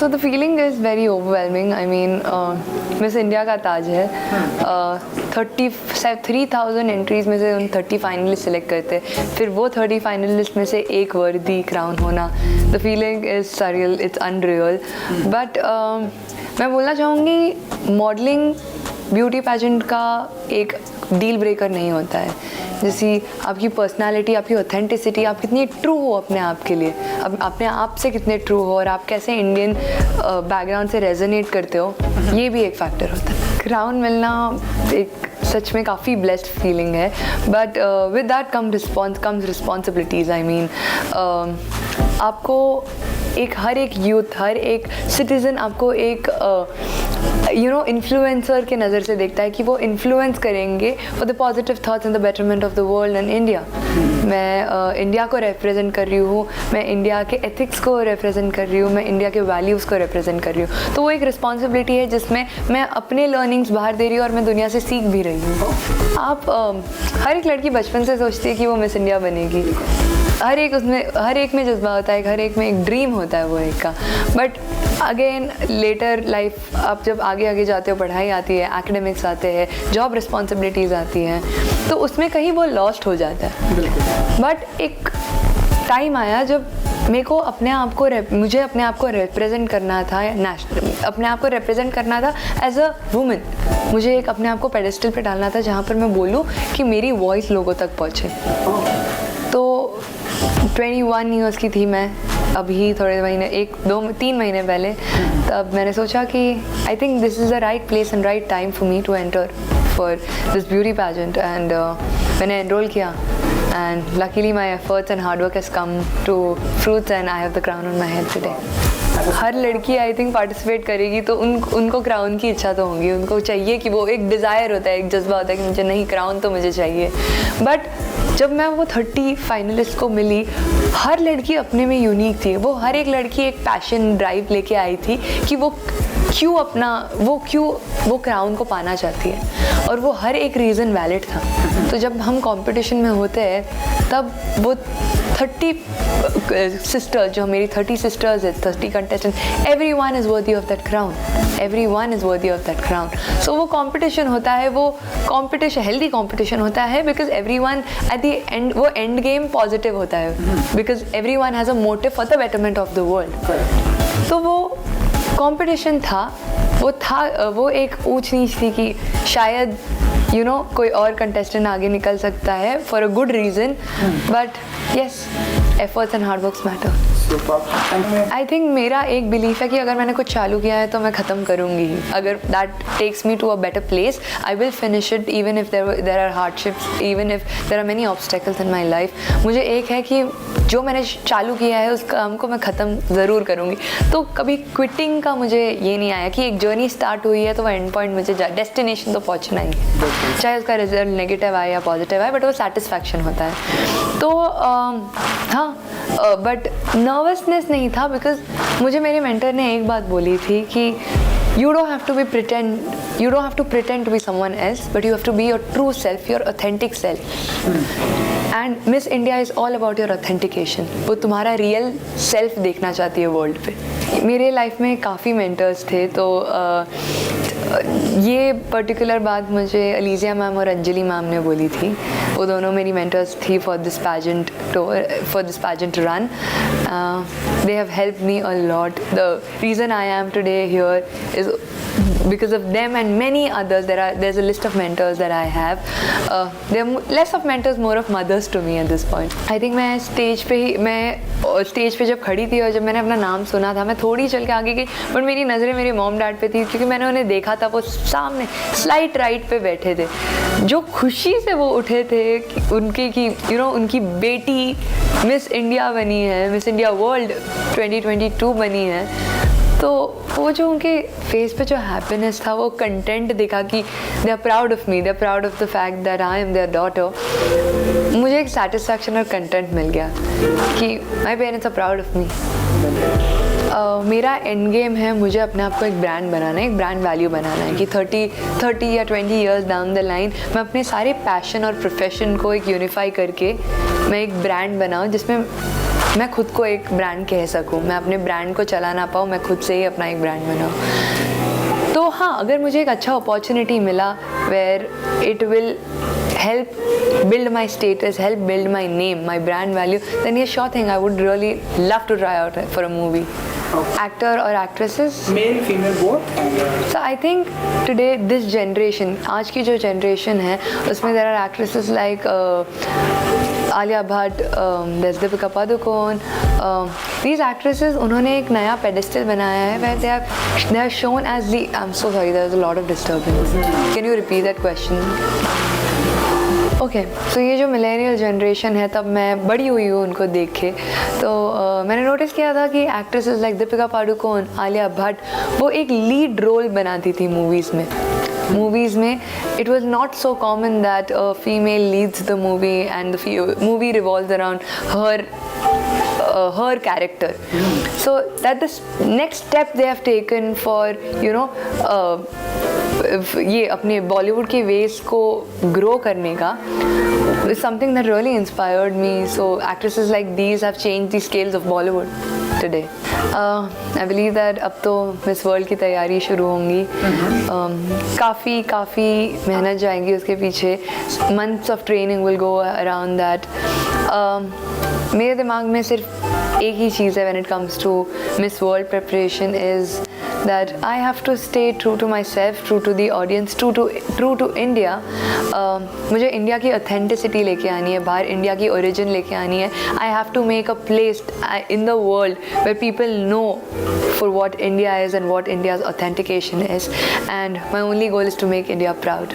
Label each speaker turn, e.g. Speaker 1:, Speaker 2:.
Speaker 1: So the feeling is very overwhelming. I mean, miss India का ताज है. 33,000 entries में से उन 30 फाइनलिस्ट सेलेक्ट करते हैं. फिर वो 30 फाइनलिस्ट में से एक वर्दी क्राउन होना. The feeling is surreal, it's unreal. But मैं बोलना चाहूँगी मॉडलिंग ब्यूटी पैजेंट का एक डील ब्रेकर नहीं होता है. जैसे आपकी पर्सनालिटी, आपकी ऑथेंटिसिटी, आप कितनी ट्रू हो अपने आप के लिए, अब अपने आप से कितने ट्रू हो और आप कैसे इंडियन बैकग्राउंड से रेजोनेट करते हो, ये भी एक फैक्टर होता है. क्राउन मिलना एक सच में काफ़ी ब्लेस्ड फीलिंग है. But with that comes responsibilities. I mean आपको एक हर एक यूथ, हर एक सिटीज़न आपको एक इन्फ्लुएंसर के नज़र से देखता है कि वो इन्फ्लुएंस करेंगे for the positive thoughts and the betterment of the world and India. मैं इंडिया को रिप्रेजेंट कर रही हूँ, मैं इंडिया के एथिक्स को रिप्रेजेंट कर रही हूँ, मैं इंडिया के वैल्यूज़ को रिप्रेजेंट कर रही हूँ. तो वो एक रिस्पॉन्सिबिलिटी है जिसमें मैं अपने लर्निंग्स बाहर दे रही हूँ और मैं दुनिया से सीख भी रही हूँ. आप हर एक लड़की बचपन से सोचती है कि वो मिस इंडिया बनेगी. हर एक में जज्बा होता है, हर एक में एक ड्रीम होता है वो एक का. बट अगेन लेटर लाइफ आप जब आगे जाते हो, पढ़ाई आती है, एकेडमिक्स आते हैं, जॉब रिस्पॉन्सिबिलिटीज़ आती हैं, तो उसमें कहीं वो लॉस्ट हो जाता है. बट एक टाइम आया जब मुझे अपने आप को रिप्रेजेंट करना था, अपने आप को रिप्रेजेंट करना था एज अ वुमेन. मुझे एक अपने आप को पेडेस्टल पे डालना था जहाँ पर मैं बोलूँ कि मेरी वॉइस लोगों तक पहुँचे. तो 21 ईयर्स की थी मैं अभी थोड़े महीने, 1-2-3 महीने पहले. तब मैंने सोचा कि I think this is the right place and right time for me to enter for this beauty pageant. And मैंने एनरोल किया and luckily my efforts and hard work has come to fruits and I have the crown on my head today. हर लड़की I think participate करेगी तो उनको crown की इच्छा तो होगी, उनको चाहिए कि वो एक डिज़ायर होता है, एक जज्बा होता है कि मुझे नहीं क्राउन तो मुझे चाहिए. बट जब मैं वो 30 फाइनलिस्ट को मिली, हर लड़की अपने में यूनिक थी. वो हर एक लड़की एक पैशन ड्राइव लेके आई थी कि वो क्यों वो क्राउन को पाना चाहती है, और वो हर एक रीज़न वैलिड था. तो जब हम कंपटीशन में होते हैं तब वो 30 सिस्टर्स, जो मेरी 30 सिस्टर्स है, 30 contestant, everyone is worthy of that crown, everyone is worthy of that crown. So वो कंपटीशन होता है, वो कंपटीशन हेल्दी कंपटीशन होता है, because everyone at the end वो एंड गेम पॉजिटिव होता है, because everyone has a motive for the betterment of the world. तो वो कंपटीशन था, वो एक ऊंच नीच थी कि शायद कोई और कंटेस्टेंट आगे निकल सकता है for a good reason. But yes, efforts and hard works matter. I think मेरा एक बिलीफ है कि अगर मैंने कुछ चालू किया है तो मैं ख़त्म करूँगी ही. अगर that takes me to a better place, I will finish it even if there are hardships, even if there are many obstacles in my life. मुझे एक है कि जो मैंने चालू किया है उस काम को मैं ख़त्म ज़रूर करूँगी. तो कभी क्विटिंग का मुझे ये नहीं आया कि एक जर्नी स्टार्ट हुई है तो वो एंड पॉइंट मुझे डेस्टिनेशन तो पहुँचना ही, चाहे उसका रिजल्ट नेगेटिव आए या पॉजिटिव आए, बट वो सेटिस्फैक्शन होता है. तो हाँ, बट नर्वसनेस नहीं था, बिकॉज मुझे मेरे मेंटर ने एक बात बोली थी कि you don't have to pretend to be someone else, but you have to be your true self, your authentic self. And Miss India is all about your authentication. वो तुम्हारा रियल सेल्फ देखना चाहती है वर्ल्ड पे. मेरे life में काफ़ी mentors थे, तो ये पर्टिकुलर बात मुझे अलीजिया मैम और अंजलि मैम ने बोली थी. वो दोनों मेरी मेंटर्स थी for this pageant run. They have helped me a lot. The reason I am today here is because of them and many others. There's a list of mentors that I have. There are less of mentors, more of mothers to me at this point. I think मैं stage पे जब खड़ी थी और जब मैंने अपना नाम सुना था, मैं थोड़ी चल के आगे गई, बट मेरी नज़रें मेरे मॉम डैड पे थी, क्योंकि मैंने उन्हें देखा था. वो सामने स्लाइट राइट पे बैठे थे, जो खुशी से वो उठे थे उनकी बेटी मिस इंडिया बनी है, मिस इंडिया वर्ल्ड 2022 बनी है. तो वो जो उनके फेस पे जो हैप्पीनेस था, वो कंटेंट दिखा कि they are proud of me, they are proud of the fact that I am their daughter. मुझे एक सेटिस्फैक्शन और कंटेंट मिल गया कि my parents are proud of me. मेरा एंड गेम है, मुझे अपने आप को एक ब्रांड बनाना है, एक ब्रांड वैल्यू बनाना है कि 30 या 20 ईयर्स डाउन द लाइन मैं अपने सारे पैशन और प्रोफेशन को एक यूनिफाई करके मैं एक ब्रांड बनाऊँ जिसमें मैं खुद को एक ब्रांड कह सकूँ, मैं अपने ब्रांड को चला ना पाऊँ, मैं खुद से ही अपना एक ब्रांड बनाऊँ। तो हाँ, अगर मुझे एक अच्छा अपॉर्चुनिटी मिला where it will help build my status, help build my name, my brand value, then yeah, sure thing, I would really love to try out for a movie.
Speaker 2: Okay.
Speaker 1: Actor or actresses?
Speaker 2: Male, female, both?
Speaker 1: So I think today this generation, आज की जो generation है, उसमें there are actresses like Alia Bhatt, there's Deepika Padukone. These actresses, उन्होंने एक नया pedestal बनाया है where they are shown as the. I'm so sorry, there was a lot of disturbance. Can you repeat that question? Okay, so ये जो millennial generation है, तब मैं बड़ी हुई हूँ उनको देख के, तो मैंने नोटिस किया था कि एक्ट्रेसेस लाइक दीपिका पादुकोण, आलिया भट्ट, वो एक लीड रोल बनाती थी मूवीज़ में it was not so common that female leads the movie and the movie revolves around her character. So that the next step they have taken for ये अपने बॉलीवुड के veg को grow करने का is something that really inspired me. So actresses like these have changed the scales of Bollywood today. I believe that अब तो miss world की तैयारी शुरू होंगी. काफ़ी मेहनत जाएगी उसके पीछे. Months of training will go around that. मेरे दिमाग में सिर्फ एक ही चीज़ है when it comes to Miss World preparation is that I have to stay true to myself, true to the audience, true to India. मुझे इंडिया की authenticity लेके आनी है, बाहर इंडिया की origin लेके आनी है. I have to make a place in the world where people know for what India is and what India's authentication is. And my only goal is to make India proud.